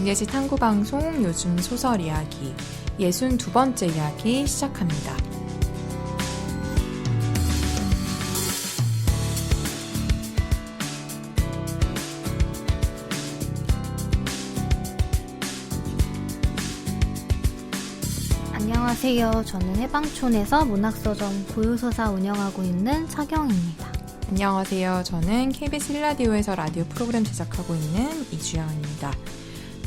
빈예시 탐구방송 요즘 소설 이야기 62번째 이야기 시작합니다. 안녕하세요. 저는 해방촌에서 문학서점 고유서사 운영하고 있는 차경입니다. 안녕하세요. 저는 KBS 1라디오에서 라디오 프로그램 제작하고 있는 이주영입니다.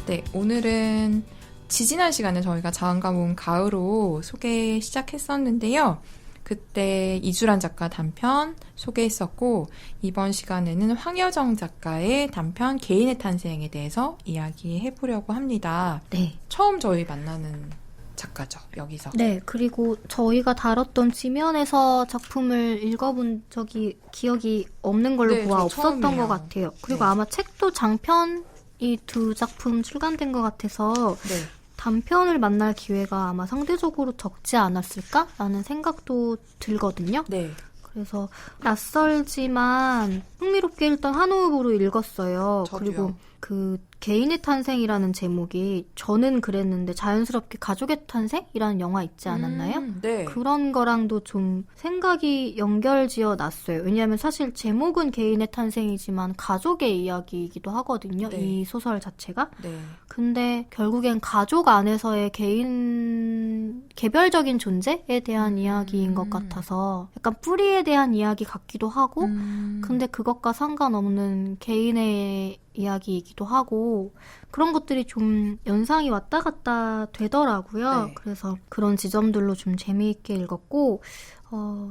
네, 오늘은 지지난 시간에 저희가 자언가문 가을호 소개 시작했었는데요. 그때 이주란 작가 단편 소개했었고, 이번 시간에는 황여정 작가의 단편 개인의 탄생에 대해서 이야기해보려고 합니다. 네. 처음 저희 만나는 작가죠, 여기서. 네, 그리고 저희가 다뤘던 지면에서 작품을 읽어본 적이 기억이 없는 걸로 네, 보아 저 없었던 처음이에요. 것 같아요. 그리고 네. 아마 책도 장편이 두 작품 출간된 것 같아서 네. 단편을 만날 기회가 아마 상대적으로 적지 않았을까라는 생각도 들거든요. 네. 그래서 낯설지만 흥미롭게 일단 한 호흡으로 읽었어요. 저도요. 그리고 그 개인의 탄생이라는 제목이 저는 그랬는데 자연스럽게 가족의 탄생이라는 영화 있지 않았나요? 네. 그런 거랑도 좀 생각이 연결지어 놨어요. 왜냐하면 사실 제목은 개인의 탄생이지만 가족의 이야기이기도 하거든요. 네. 이 소설 자체가. 네. 근데 결국엔 가족 안에서의 개별적인 존재에 대한 이야기인 것 같아서 약간 뿌리에 대한 이야기 같기도 하고 근데 그것과 상관없는 개인의 이야기이기도 하고 그런 것들이 좀 연상이 왔다 갔다 되더라고요. 네. 그래서 그런 지점들로 좀 재미있게 읽었고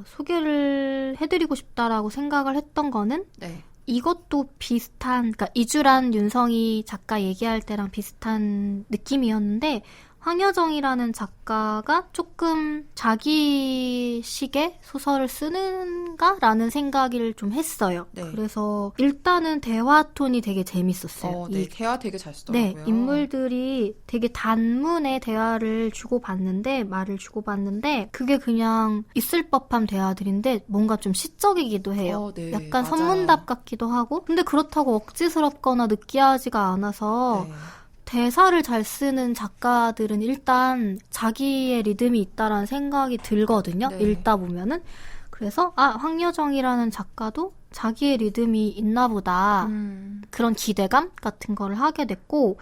소개를 해드리고 싶다라고 생각을 했던 거는 네. 이것도 비슷한, 그러니까 이주란 윤성희 작가 얘기할 때랑 비슷한 느낌이었는데 황여정이라는 작가가 조금 자기식의 소설을 쓰는가라는 생각을 좀 했어요. 네. 그래서 일단은 대화 톤이 되게 재밌었어요. 네. 대화 되게 잘 쓰더라고요. 네, 인물들이 되게 단문의 대화를 말을 주고받는데 그게 그냥 있을 법한 대화들인데 뭔가 좀 시적이기도 해요. 네. 약간 맞아요. 선문답 같기도 하고 근데 그렇다고 억지스럽거나 느끼하지가 않아서 네. 대사를 잘 쓰는 작가들은 일단 자기의 리듬이 있다라는 생각이 들거든요. 네. 읽다 보면은. 그래서 황여정이라는 작가도 자기의 리듬이 있나 보다. 그런 기대감 같은 거를 하게 됐고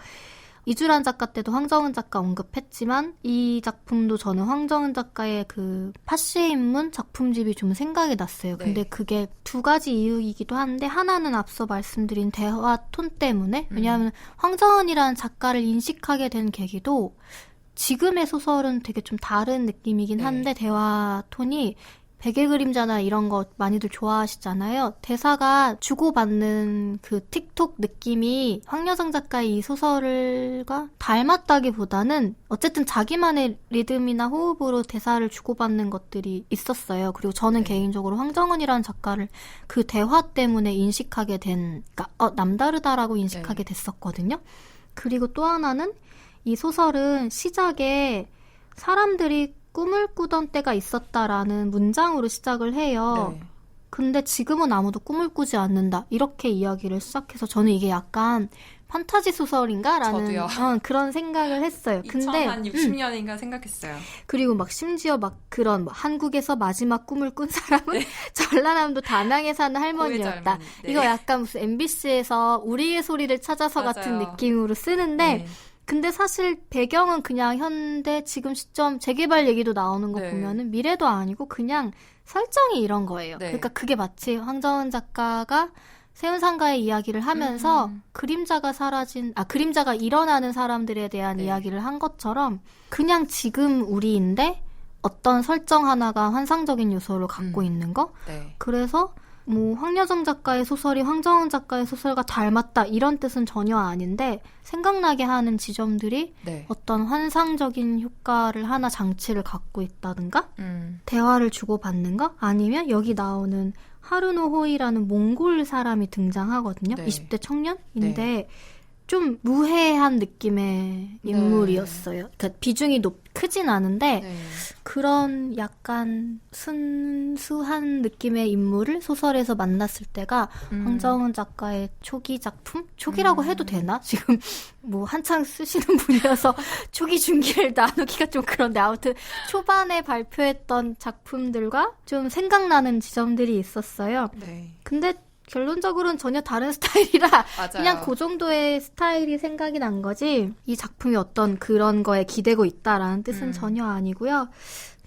이주란 작가 때도 황정은 작가 언급했지만 이 작품도 저는 황정은 작가의 그 파시의 인문 작품집이 좀 생각이 났어요. 네. 근데 그게 두 가지 이유이기도 한데 하나는 앞서 말씀드린 대화 톤 때문에 왜냐하면 황정은이라는 작가를 인식하게 된 계기도 지금의 소설은 되게 좀 다른 느낌이긴 한데 대화 톤이 베개 그림자나 이런 거 많이들 좋아하시잖아요. 대사가 주고받는 그 틱톡 느낌이 황여정 작가의 이 소설과 닮았다기보다는 어쨌든 자기만의 리듬이나 호흡으로 대사를 주고받는 것들이 있었어요. 그리고 저는 개인적으로 황정은이라는 작가를 그 대화 때문에 인식하게 그러니까 남다르다라고 인식하게 됐었거든요. 그리고 또 하나는 이 소설은 시작에 사람들이 꿈을 꾸던 때가 있었다라는 문장으로 시작을 해요. 네. 근데 근데 지금은 아무도 꿈을 꾸지 않는다. 이렇게 이야기를 시작해서 저는 이게 약간 판타지 소설인가라는 저도요. 그런 생각을 했어요. 근데 2060년인가 생각했어요. 그리고 막 심지어 막 그런 한국에서 마지막 꿈을 꾼 사람은 전라남도 다낭에 사는 할머니였다. 고해자 할머니. 네. 이거 약간 무슨 MBC에서 우리의 소리를 찾아서 같은 맞아요. 느낌으로 쓰는데 네. 근데 사실 배경은 그냥 현대 지금 시점 재개발 얘기도 나오는 거 네. 보면은 미래도 아니고 그냥 설정이 이런 거예요. 네. 그러니까 그게 마치 황정은 작가가 세운상가의 이야기를 하면서 그림자가 일어나는 사람들에 대한 이야기를 한 것처럼 그냥 지금 우리인데 어떤 설정 하나가 환상적인 요소를 갖고 있는 거? 네. 그래서 뭐 황여정 작가의 소설이 황정은 작가의 소설과 닮았다 이런 뜻은 전혀 아닌데 생각나게 하는 지점들이 네. 어떤 환상적인 효과를 하나 장치를 갖고 있다든가 대화를 주고받는 거 아니면 여기 나오는 하루노 호이라는 몽골 사람이 등장하거든요. 네. 20대 청년인데 좀 무해한 느낌의 인물이었어요. 그러니까 비중이 크진 않은데 네. 그런 약간 순수한 느낌의 인물을 소설에서 만났을 때가 황정은 작가의 초기 작품? 초기라고 해도 되나? 지금 뭐 한창 쓰시는 분이어서 초기 중기를 나누기가 좀 그런데 아무튼 초반에 발표했던 작품들과 좀 생각나는 지점들이 있었어요. 네. 근데 결론적으로는 전혀 다른 스타일이라 맞아요. 그냥 그 정도의 스타일이 생각이 난 거지 이 작품이 어떤 그런 거에 기대고 있다라는 뜻은 전혀 아니고요.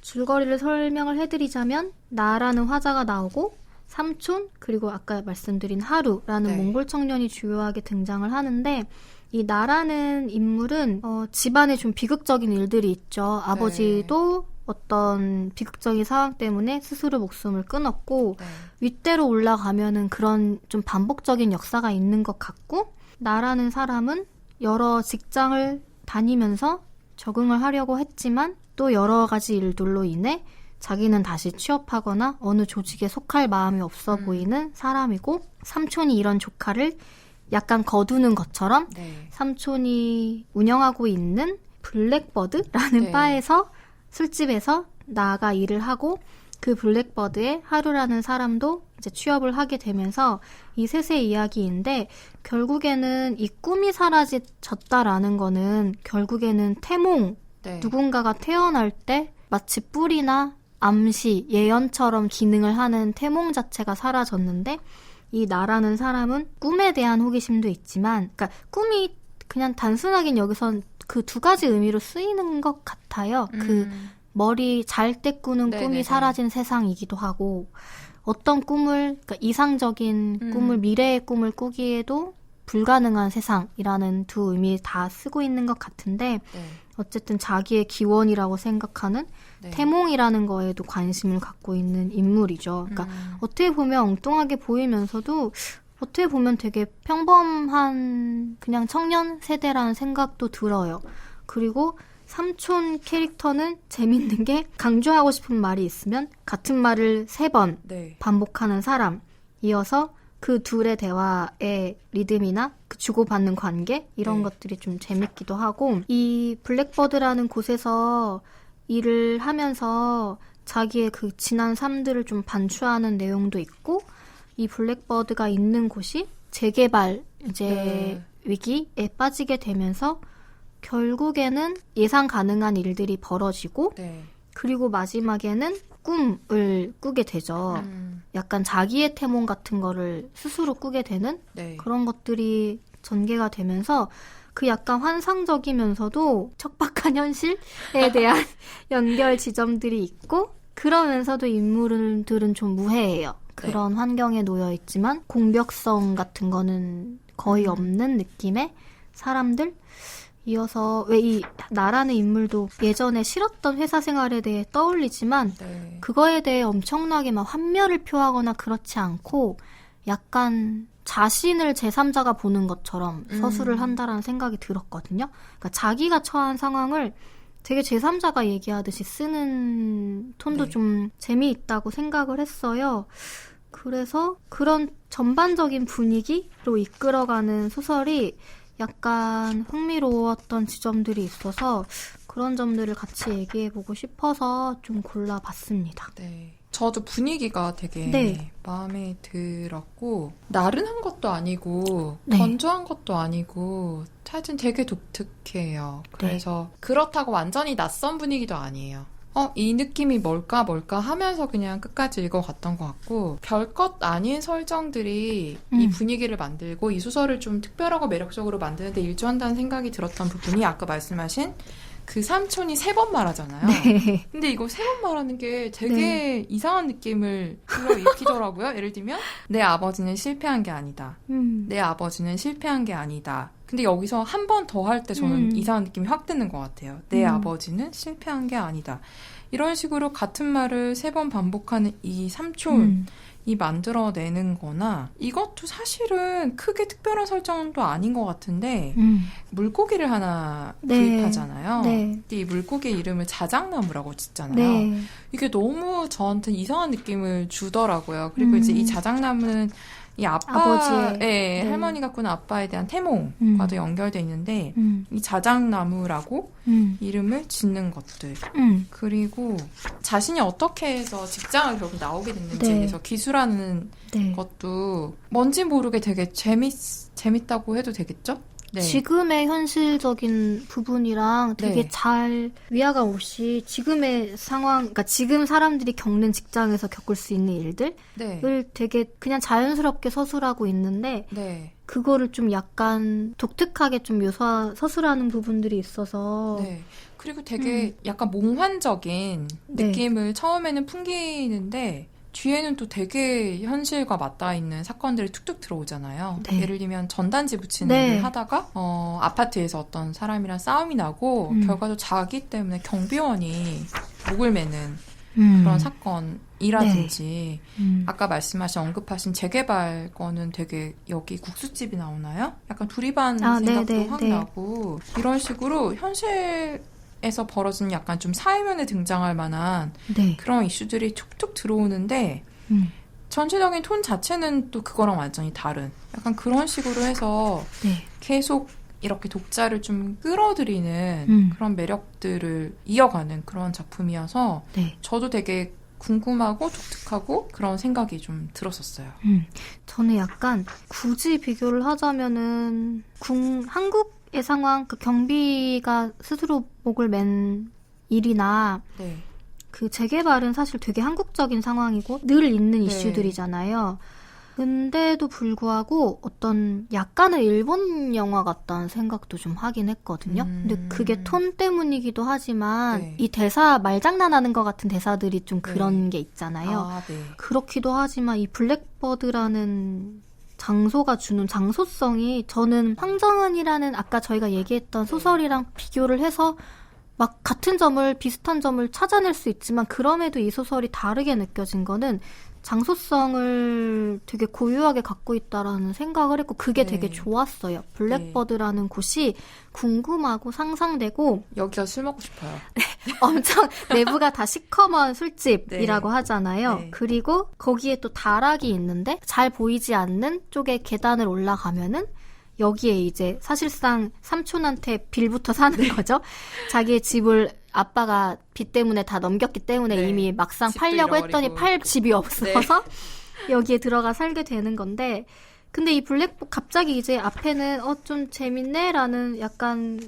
줄거리를 설명을 해드리자면 나라는 화자가 나오고 삼촌 그리고 아까 말씀드린 하루라는 네. 몽골 청년이 주요하게 등장을 하는데 이 나라는 인물은 집안에 좀 비극적인 일들이 있죠. 아버지도 어떤 비극적인 상황 때문에 스스로 목숨을 끊었고 네. 윗대로 올라가면은 그런 좀 반복적인 역사가 있는 것 같고 나라는 사람은 여러 직장을 다니면서 적응을 하려고 했지만 또 여러 가지 일들로 인해 자기는 다시 취업하거나 어느 조직에 속할 마음이 없어 보이는 사람이고 삼촌이 이런 조카를 약간 거두는 것처럼 네. 삼촌이 운영하고 있는 블랙버드라는 네. 바에서 술집에서 나가 일을 하고 그 블랙버드에 하루라는 사람도 이제 취업을 하게 되면서 이 셋의 이야기인데 결국에는 이 꿈이 사라졌다라는 거는 결국에는 태몽 네. 누군가가 태어날 때 마치 뿔이나 암시, 예언처럼 기능을 하는 태몽 자체가 사라졌는데 이 나라는 사람은 꿈에 대한 호기심도 있지만 그러니까 꿈이 그냥 단순하긴 여기선 그 두 가지 의미로 쓰이는 것 같아요. 그 머리 잘 때 꾸는 꿈이 네네네. 사라진 세상이기도 하고 어떤 꿈을 그러니까 이상적인 꿈을 미래의 꿈을 꾸기에도 불가능한 세상이라는 두 의미 다 쓰고 있는 것 같은데 네. 어쨌든 자기의 기원이라고 생각하는 네. 태몽이라는 거에도 관심을 갖고 있는 인물이죠. 그러니까 어떻게 보면 엉뚱하게 보이면서도 어떻게 보면 되게 평범한 그냥 청년 세대라는 생각도 들어요. 그리고 삼촌 캐릭터는 재밌는 게 강조하고 싶은 말이 있으면 같은 말을 3번 네. 반복하는 사람 이어서 그 둘의 대화의 리듬이나 그 주고받는 관계 이런 네. 것들이 좀 재밌기도 하고 이 블랙버드라는 곳에서 일을 하면서 자기의 그 지난 삶들을 좀 반추하는 내용도 있고 이 블랙버드가 있는 곳이 재개발 이제 네. 위기에 빠지게 되면서 결국에는 예상 가능한 일들이 벌어지고 네. 그리고 마지막에는 꿈을 꾸게 되죠. 약간 자기의 태몽 같은 거를 스스로 꾸게 되는 네. 그런 것들이 전개가 되면서 그 약간 환상적이면서도 척박한 현실에 대한 연결 지점들이 있고 그러면서도 인물들은 좀 무해해요. 그런 환경에 놓여 있지만 공격성 같은 거는 거의 없는 느낌의 사람들? 이어서 왜 이 나라는 인물도 예전에 싫었던 회사 생활에 대해 떠올리지만 네. 그거에 대해 엄청나게 막 환멸을 표하거나 그렇지 않고 약간 자신을 제3자가 보는 것처럼 서술을 한다라는 생각이 들었거든요. 그러니까 자기가 처한 상황을 되게 제3자가 얘기하듯이 쓰는 톤도 네. 좀 재미있다고 생각을 했어요. 그래서 그런 전반적인 분위기로 이끌어가는 소설이 약간 흥미로웠던 지점들이 있어서 그런 점들을 같이 얘기해보고 싶어서 좀 골라봤습니다. 네. 저도 분위기가 되게 네. 마음에 들었고 나른한 것도 아니고 네. 건조한 것도 아니고 하여튼 되게 독특해요. 그래서 그렇다고 완전히 낯선 분위기도 아니에요. 이 느낌이 뭘까 하면서 그냥 끝까지 읽어갔던 것 같고 별것 아닌 설정들이 이 분위기를 만들고 이 소설을 좀 특별하고 매력적으로 만드는데 일조한다는 생각이 들었던 부분이 아까 말씀하신 그 삼촌이 3번 말하잖아요. 네. 근데 이거 3번 말하는 게 되게 이상한 느낌을 불러일으키더라고요. 예를 들면 내 아버지는 실패한 게 아니다. 내 아버지는 실패한 게 아니다. 근데 여기서 한 번 더 할 때 저는 이상한 느낌이 확 드는 것 같아요. 내 아버지는 실패한 게 아니다. 이런 식으로 같은 말을 3번 반복하는 이 삼촌이 만들어내는 거나 이것도 사실은 크게 특별한 설정도 아닌 것 같은데 물고기를 하나 구입하잖아요. 네. 근데 이 물고기 이름을 자작나무라고 짓잖아요. 네. 이게 너무 저한테 이상한 느낌을 주더라고요. 그리고 이제 이 자작나무는 이 아버지의, 예, 네. 할머니가 꾸는 아빠에 대한 태몽과도 연결돼 있는데 이 자작나무라고 이름을 짓는 것들 그리고 자신이 어떻게 해서 직장을 결국 나오게 됐는지에 네. 대해서 기술하는 네. 것도 뭔지 모르게 되게 재밌다고 해도 되겠죠? 네. 지금의 현실적인 부분이랑 되게 네. 잘 위화감 없이 지금의 상황, 그러니까 지금 사람들이 겪는 직장에서 겪을 수 있는 일들을 네. 되게 그냥 자연스럽게 서술하고 있는데 네. 그거를 좀 약간 독특하게 좀 서술하는 부분들이 있어서 네. 그리고 되게 약간 몽환적인 네. 느낌을 처음에는 풍기는데 뒤에는 또 되게 현실과 맞닿아 있는 사건들이 툭툭 들어오잖아요. 네. 예를 들면 전단지 붙이는 네. 일을 하다가 아파트에서 어떤 사람이랑 싸움이 나고 결과적으로 자기 때문에 경비원이 목을 매는 그런 사건이라든지 아까 언급하신 재개발 거는 되게 여기 국수집이 나오나요? 약간 두리반 생각도 네, 확 네. 나고 이런 식으로 현실에서 벌어진 약간 좀 사회면에 등장할 만한 네. 그런 이슈들이 툭툭 들어오는데 전체적인 톤 자체는 또 그거랑 완전히 다른 약간 그런 식으로 해서 네. 계속 이렇게 독자를 좀 끌어들이는 그런 매력들을 이어가는 그런 작품이어서 네. 저도 되게 궁금하고 독특하고 그런 생각이 좀 들었었어요. 저는 약간 굳이 비교를 하자면은 한국의 상황, 그 경비가 스스로 목을 맨 일이나 네. 그 재개발은 사실 되게 한국적인 상황이고 늘 있는 네. 이슈들이잖아요. 근데도 불구하고 어떤 약간은 일본 영화 같다는 생각도 좀 하긴 했거든요. 근데 그게 톤 때문이기도 하지만 네. 이 대사 말장난하는 것 같은 대사들이 좀 네. 그런 게 있잖아요. 아, 네. 그렇기도 하지만 이 블랙버드라는 장소가 주는 장소성이 저는 황정은이라는 아까 저희가 얘기했던 소설이랑 비교를 해서 막 같은 점을 비슷한 점을 찾아낼 수 있지만 그럼에도 이 소설이 다르게 느껴진 거는 장소성을 되게 고유하게 갖고 있다라는 생각을 했고 그게 네. 되게 좋았어요. 블랙버드라는 곳이 궁금하고 상상되고 여기가 술 먹고 싶어요. 엄청 내부가 다 시커먼 술집이라고 네. 하잖아요. 네. 그리고 거기에 또 다락이 있는데 잘 보이지 않는 쪽에 계단을 올라가면은 여기에 이제 사실상 삼촌한테 빌부터 사는 거죠. 자기의 집을 아빠가 빚 때문에 다 넘겼기 때문에 네. 이미 막상 집도 팔려고 했더니 잃어버리고. 팔 집이 없어서 여기에 들어가 살게 되는 건데 근데 이 갑자기 이제 앞에는 좀 재밌네라는 약간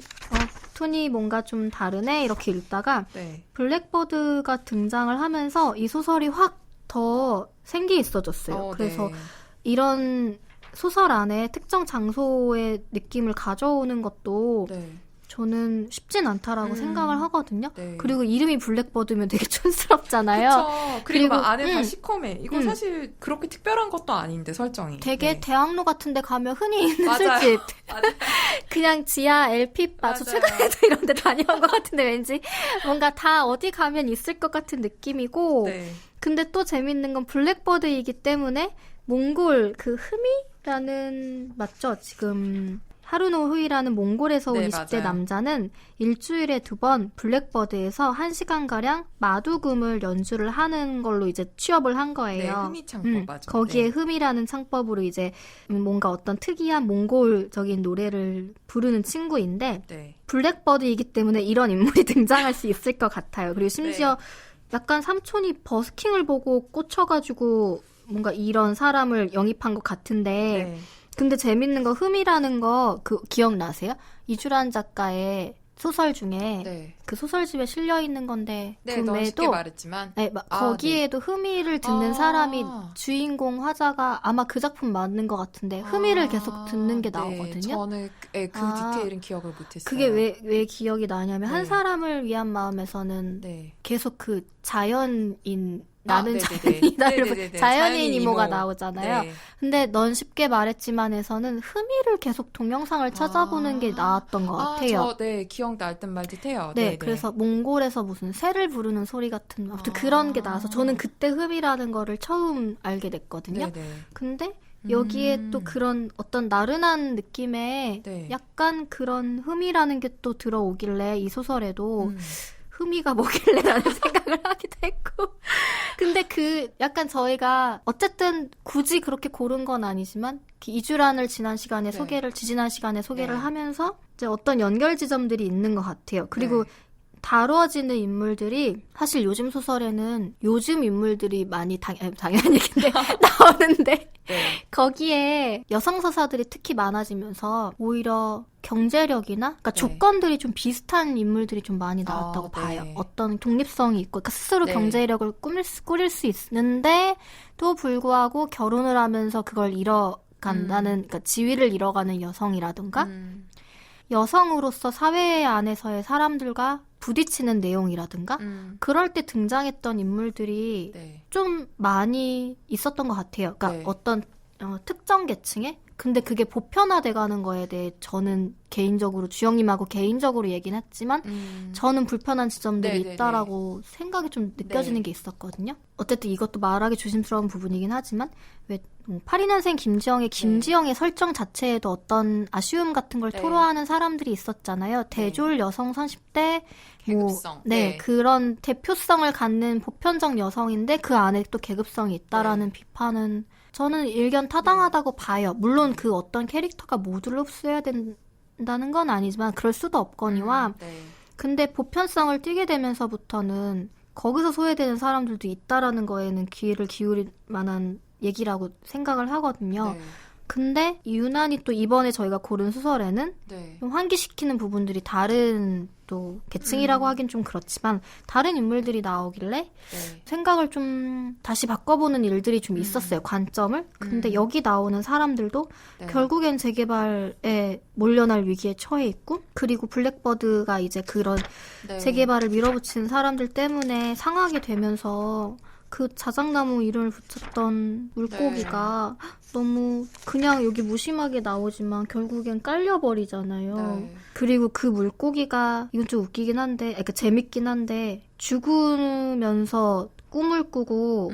톤이 뭔가 좀 다르네 이렇게 읽다가 네. 블랙버드가 등장을 하면서 이 소설이 확 더 생기 있어졌어요. 그래서 네. 이런 소설 안에 특정 장소의 느낌을 가져오는 것도 네. 저는 쉽진 않다라고 생각을 하거든요. 네. 그리고 이름이 블랙버드면 되게 촌스럽잖아요. 그쵸. 그리고 막 안에 다 음. 시커매. 이거 사실 그렇게 특별한 것도 아닌데 설정이. 되게 네. 대학로 같은 데 가면 흔히 있는 맞아요. 술집. 맞아요. 그냥 지하 LP바. 저 맞아요. 최근에도 이런 데 다녀온 것 같은데 왠지 뭔가 다 어디 가면 있을 것 같은 느낌이고 네. 근데 또 재밌는 건 블랙버드이기 때문에 몽골 그 흐미라는 맞죠? 지금 하루노 후이라는 몽골에서 온 네, 20대 맞아요. 남자는 일주일에 2번 블랙버드에서 1시간가량 마두금을 연주를 하는 걸로 이제 취업을 한 네, 거예요. 흠이창법 맞아. 거기에 네. 흠이라는 창법으로 이제 뭔가 어떤 특이한 몽골적인 노래를 부르는 친구인데 네. 블랙버드이기 때문에 이런 인물이 등장할 수 있을 것 같아요. 그리고 심지어 약간 삼촌이 버스킹을 보고 꽂혀가지고 뭔가 이런 사람을 영입한 것 같은데 네. 근데 재밌는 거 흠이라는 거 그 기억나세요? 이주란 작가의 소설 중에 네. 그 소설집에 실려 있는 건데 네, 너무 쉽게 금에도 말했지만. 네, 거기에도 흠이를 듣는 사람이 주인공 화자가 아마 그 작품 맞는 것 같은데 흠이를 계속 듣는 게 네, 나오거든요. 저는 그 디테일은 기억을 못했어요. 그게 왜 기억이 나냐면 한 네. 사람을 위한 마음에서는 네. 계속 그 자연인 나는 네네네. 자연이다를 네네네네. 자연인 이모가 이모. 나오잖아요. 네. 근데 넌 쉽게 말했지만에서는 흠이를 계속 동영상을 찾아보는 게 나았던 것 같아요. 네, 기억나 알 듯 말 듯해요. 네, 그래서 몽골에서 무슨 새를 부르는 소리 같은 아무튼 그런 게 나와서 저는 그때 흠이라는 거를 처음 알게 됐거든요. 네네. 근데 여기에 또 그런 어떤 나른한 느낌의 네. 약간 그런 흠이라는 게 또 들어오길래 이 소설에도 흠이가 뭐길래라는 생각을 하기도 했고. 근데 약간 저희가 어쨌든 굳이 그렇게 고른 건 아니지만 이주란을 지난 시간에 지지난 시간에 소개를 하면서 이제 어떤 연결 지점들이 있는 것 같아요. 그리고 다루어지는 인물들이 사실 요즘 소설에는 요즘 인물들이 많이 당연한 얘기인데 나오는데 거기에 여성 서사들이 특히 많아지면서 오히려 경제력이나 그러니까 조건들이 좀 비슷한 인물들이 좀 많이 나왔다고 봐요. 어떤 독립성이 있고 그러니까 스스로 경제력을 꾸릴 수 있는데 또 불구하고 결혼을 하면서 그걸 잃어간다는 그러니까 지위를 잃어가는 여성이라든가 여성으로서 사회 안에서의 사람들과 부딪히는 내용이라든가 그럴 때 등장했던 인물들이 좀 많이 있었던 것 같아요. 그러니까 어떤 특정 계층에 근데 그게 보편화돼가는 거에 대해 저는 개인적으로 주영님하고 개인적으로 얘기는 했지만 저는 불편한 지점들이 있다라고 생각이 좀 느껴지는 게 있었거든요. 어쨌든 이것도 말하기 조심스러운 부분이긴 하지만 왜 82년생 김지영의 설정 자체에도 어떤 아쉬움 같은 걸 토로하는 사람들이 있었잖아요. 대졸 여성 30대 계급성. 그런 대표성을 갖는 보편적 여성인데 그 안에 또 계급성이 있다라는 비판은 저는 일견 타당하다고 봐요. 물론 그 어떤 캐릭터가 모두를 흡수해야 된다는 건 아니지만 그럴 수도 없거니와 근데 보편성을 띠게 되면서부터는 거기서 소외되는 사람들도 있다라는 거에는 귀를 기울일 만한 얘기라고 생각을 하거든요. 근데 유난히 또 이번에 저희가 고른 소설에는 좀 환기시키는 부분들이 다른 또 계층이라고 하긴 좀 그렇지만 다른 인물들이 나오길래 생각을 좀 다시 바꿔보는 일들이 좀 있었어요. 관점을. 근데 여기 나오는 사람들도 결국엔 재개발에 몰려날 위기에 처해 있고 그리고 블랙버드가 이제 그런 재개발을 밀어붙이는 사람들 때문에 상하게 되면서 그 자작나무 이름을 붙였던 물고기가 너무 그냥 여기 무심하게 나오지만 결국엔 깔려버리잖아요. 그리고 그 물고기가 이건 좀 웃기긴 한데 그러니까 재밌긴 한데 죽으면서 꿈을 꾸고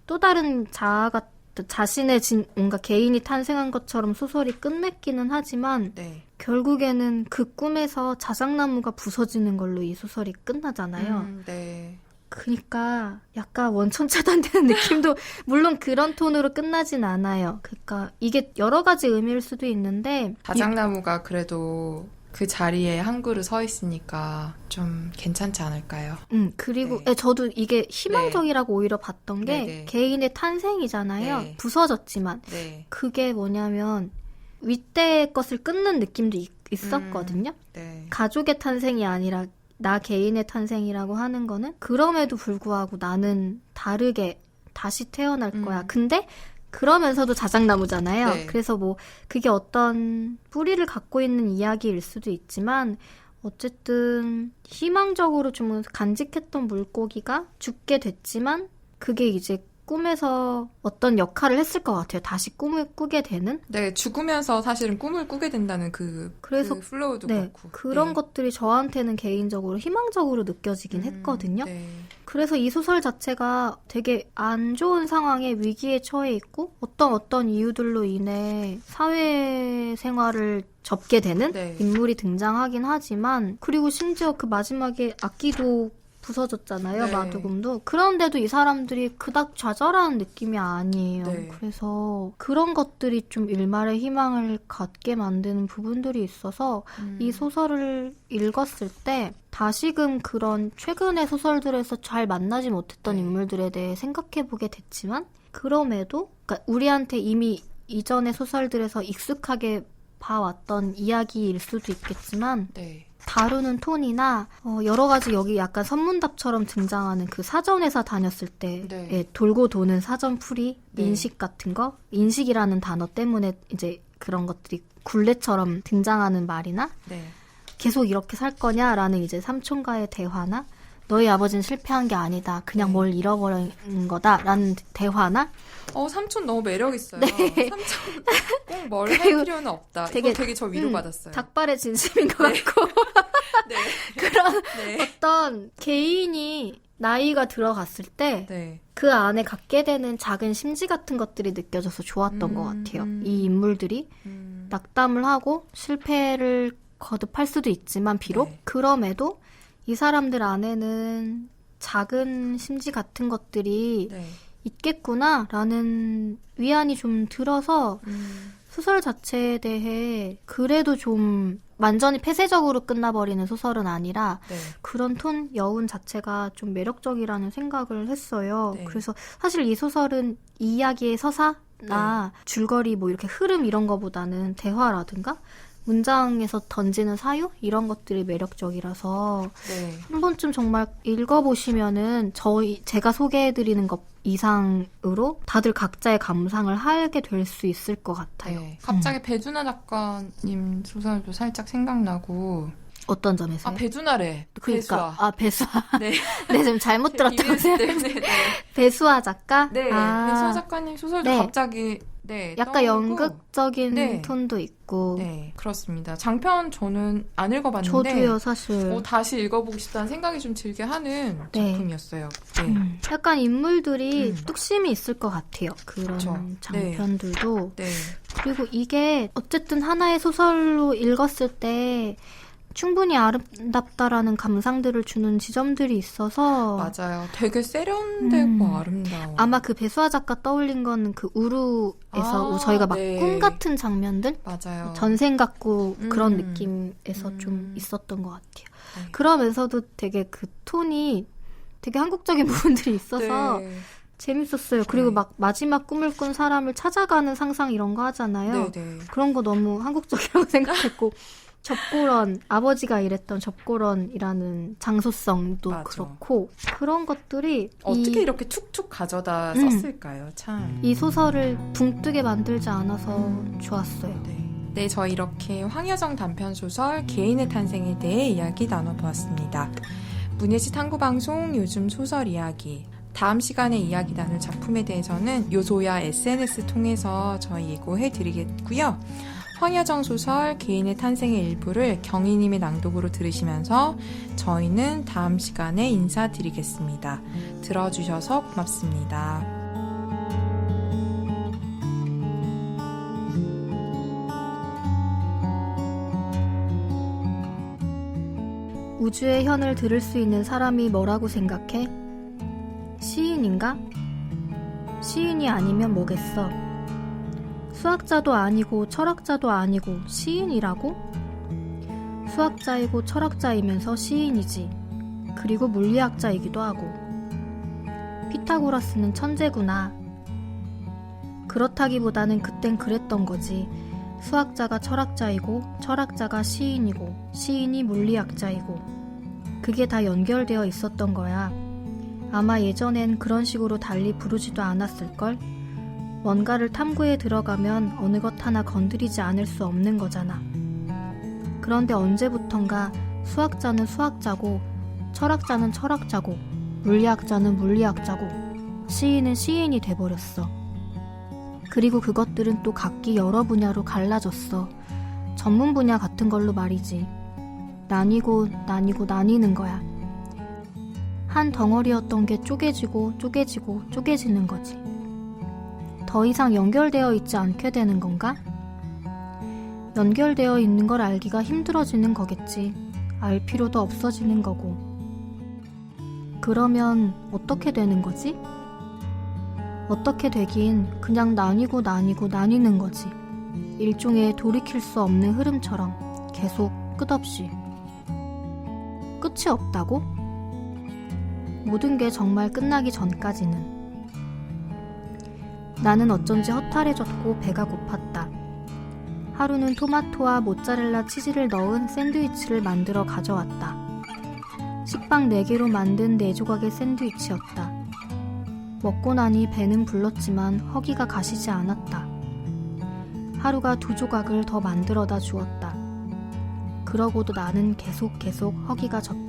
또 다른 자아가 자신의 뭔가 개인이 탄생한 것처럼 소설이 끝맺기는 하지만 결국에는 그 꿈에서 자작나무가 부서지는 걸로 이 소설이 끝나잖아요. 그러니까 약간 원천차단되는 느낌도 물론 그런 톤으로 끝나진 않아요. 그러니까 이게 여러 가지 의미일 수도 있는데 자작나무가 그래도 그 자리에 한 그루 서 있으니까 좀 괜찮지 않을까요? 그리고 저도 이게 희망적이라고 오히려 봤던 게 개인의 탄생이잖아요. 부서졌지만 그게 뭐냐면 윗대의 것을 끊는 느낌도 있었거든요. 가족의 탄생이 아니라 나 개인의 탄생이라고 하는 거는 그럼에도 불구하고 나는 다르게 다시 태어날 거야. 근데 그러면서도 자작나무잖아요. 그래서 뭐 그게 어떤 뿌리를 갖고 있는 이야기일 수도 있지만 어쨌든 희망적으로 좀 간직했던 물고기가 죽게 됐지만 그게 이제 꿈에서 어떤 역할을 했을 것 같아요. 다시 꿈을 꾸게 되는? 죽으면서 사실은 꿈을 꾸게 된다는 그래서 그 플로우도 그렇고. 그런 것들이 저한테는 개인적으로 희망적으로 느껴지긴 했거든요. 그래서 이 소설 자체가 되게 안 좋은 상황에 위기에 처해 있고 어떤 이유들로 인해 사회생활을 접게 되는 인물이 등장하긴 하지만 그리고 심지어 그 마지막에 악기도 부서졌잖아요. 마두금도. 그런데도 이 사람들이 그닥 좌절하는 느낌이 아니에요. 그래서 그런 것들이 좀 일말의 희망을 갖게 만드는 부분들이 있어서 이 소설을 읽었을 때 다시금 그런 최근의 소설들에서 잘 만나지 못했던 인물들에 대해 생각해보게 됐지만 그럼에도 그러니까 우리한테 이미 이전의 소설들에서 익숙하게 봐왔던 이야기일 수도 있겠지만 다루는 톤이나 여러 가지 여기 약간 선문답처럼 등장하는 그 사전회사 다녔을 때 돌고 도는 사전풀이, 인식 같은 거 인식이라는 단어 때문에 이제 그런 것들이 굴레처럼 등장하는 말이나 계속 이렇게 살 거냐라는 이제 삼촌과의 대화나 너희 아버지는 실패한 게 아니다. 그냥 뭘 잃어버린 거다라는 대화나 삼촌 너무 매력있어요. 삼촌 꼭 뭘 할 필요는 없다. 되게 저 위로받았어요. 닭발의 진심인 것 같고 그런 어떤 개인이 나이가 들어갔을 때 그 안에 갖게 되는 작은 심지 같은 것들이 느껴져서 좋았던 것 같아요. 이 인물들이 낙담을 하고 실패를 거듭할 수도 있지만 비록 그럼에도 이 사람들 안에는 작은 심지 같은 것들이 네. 있겠구나라는 위안이 좀 들어서 소설 자체에 대해 그래도 좀 완전히 폐쇄적으로 끝나버리는 소설은 아니라 네. 그런 톤, 여운 자체가 좀 매력적이라는 생각을 했어요. 네. 그래서 사실 이 소설은 이 이야기의 서사나 줄거리 뭐 이렇게 흐름 이런 거보다는 대화라든가 문장에서 던지는 사유? 이런 것들이 매력적이라서 네. 한 번쯤 정말 읽어보시면은 제가 소개해드리는 것 이상으로 다들 각자의 감상을 하게 될 수 있을 것 같아요. 네. 갑자기 배두나 작가님 소설도 살짝 생각나고. 어떤 점에서요? 배두나래. 그러니까 배수아. 네. 네, 지금 잘못 들었다고 네. 배수아 작가? 네. 배수아 작가님 소설도 네. 갑자기 약간 떠오르고. 연극적인 네. 톤도 있고. 네, 그렇습니다. 장편 저는 안 읽어봤는데 저도요, 사실. 다시 읽어보고 싶다는 생각이 좀 들게 하는 네. 작품이었어요. 네. 약간 인물들이 뚝심이 있을 것 같아요. 그런 그쵸. 장편들도. 네. 그리고 이게 어쨌든 하나의 소설로 읽었을 때 충분히 아름답다라는 감상들을 주는 지점들이 있어서 맞아요. 되게 세련되고 아름다워. 아마 그 배수아 작가 떠올린 거는 그 우루에서 저희가 막 꿈 같은 장면들? 맞아요. 전생 같고 그런 느낌에서 좀 있었던 것 같아요. 네. 그러면서도 되게 그 톤이 되게 한국적인 부분들이 있어서 네. 재밌었어요. 그리고 네. 막 마지막 꿈을 꾼 사람을 찾아가는 상상 이런 거 하잖아요. 네. 그런 거 너무 한국적이라고 생각했고 접고런, 아버지가 일했던 접고런이라는 장소성도 맞아. 그렇고 그런 것들이 어떻게 이렇게 툭툭 가져다 썼을까요? 참. 이 소설을 붕뜨게 만들지 않아서 좋았어요. 네, 저희 이렇게 황여정 단편 소설 개인의 탄생에 대해 이야기 나눠보았습니다. 문예지 탐구방송 요즘 소설 이야기. 다음 시간에 이야기 나눌 작품에 대해서는 요소야 SNS 통해서 저희 예고해드리겠고요. 황여정 소설 개인의 탄생의 일부를 경희님의 낭독으로 들으시면서 저희는 다음 시간에 인사드리겠습니다. 들어주셔서 고맙습니다. 우주의 현을 들을 수 있는 사람이 뭐라고 생각해? 시인인가? 시인이 아니면 뭐겠어? 수학자도 아니고 철학자도 아니고 시인이라고? 수학자이고 철학자이면서 시인이지. 그리고 물리학자이기도 하고. 피타고라스는 천재구나. 그렇다기보다는 그땐 그랬던 거지. 수학자가 철학자이고 철학자가 시인이고 시인이 물리학자이고 그게 다 연결되어 있었던 거야. 아마 예전엔 그런 식으로 달리 부르지도 않았을걸? 뭔가를 탐구해 들어가면 어느 것 하나 건드리지 않을 수 없는 거잖아. 그런데 언제부턴가 수학자는 수학자고 철학자는 철학자고 물리학자는 물리학자고 시인은 시인이 돼버렸어. 그리고 그것들은 또 각기 여러 분야로 갈라졌어. 전문 분야 같은 걸로 말이지. 나뉘는 거야. 한 덩어리였던 게 쪼개지는 거지. 더 이상 연결되어 있지 않게 되는 건가? 연결되어 있는 걸 알기가 힘들어지는 거겠지. 알 필요도 없어지는 거고. 그러면 어떻게 되는 거지? 어떻게 되긴 그냥 나뉘는 거지. 일종의 돌이킬 수 없는 흐름처럼 계속 끝없이. 끝이 없다고? 모든 게 정말 끝나기 전까지는. 나는 어쩐지 허탈해졌고 배가 고팠다. 하루는 토마토와 모짜렐라 치즈를 넣은 샌드위치를 만들어 가져왔다. 식빵 4개로 만든 4조각의 샌드위치였다. 먹고 나니 배는 불렀지만 허기가 가시지 않았다. 하루가 2조각을 더 만들어다 주었다. 그러고도 나는 계속 허기가 졌다.